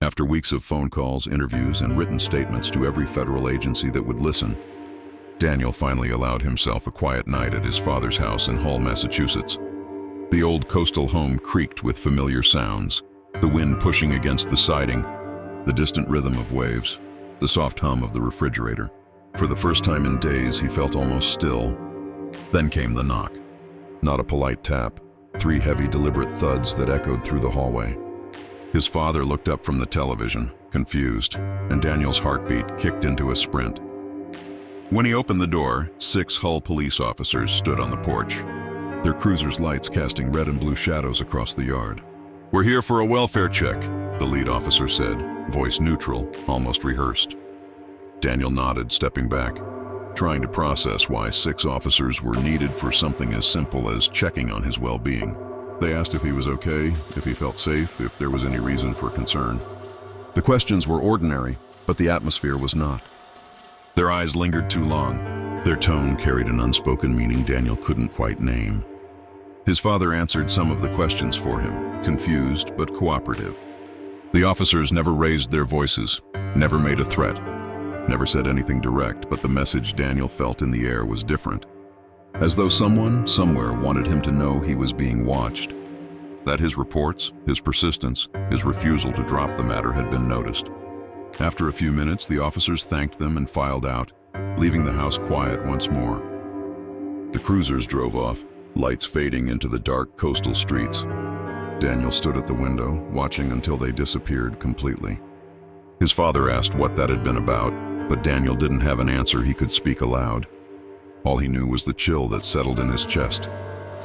After weeks of phone calls, interviews, and written statements to every federal agency that would listen, Daniel finally allowed himself a quiet night at his father's house in Hull, Massachusetts. The old coastal home creaked with familiar sounds, the wind pushing against the siding, the distant rhythm of waves, the soft hum of the refrigerator. For the first time in days, he felt almost still. Then came the knock. Not a polite tap, 3 heavy, deliberate thuds that echoed through the hallway. His father looked up from the television, confused, and Daniel's heartbeat kicked into a sprint. When he opened the door, 6 Hull police officers stood on the porch, their cruiser's lights casting red and blue shadows across the yard. "We're here for a welfare check," the lead officer said, voice neutral, almost rehearsed. Daniel nodded, stepping back, trying to process why 6 officers were needed for something as simple as checking on his well-being. They asked if he was okay, if he felt safe, if there was any reason for concern. The questions were ordinary, but the atmosphere was not. Their eyes lingered too long. Their tone carried an unspoken meaning Daniel couldn't quite name. His father answered some of the questions for him, confused but cooperative. The officers never raised their voices, never made a threat, never said anything direct, but the message Daniel felt in the air was different. As though someone, somewhere, wanted him to know he was being watched. That his reports, his persistence, his refusal to drop the matter had been noticed. After a few minutes, the officers thanked them and filed out, leaving the house quiet once more. The cruisers drove off, lights fading into the dark coastal streets. Daniel stood at the window, watching until they disappeared completely. His father asked what that had been about, but Daniel didn't have an answer he could speak aloud. All he knew was the chill that settled in his chest.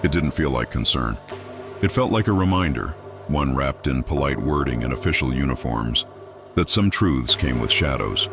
It didn't feel like concern. It felt like a reminder, one wrapped in polite wording and official uniforms, that some truths came with shadows.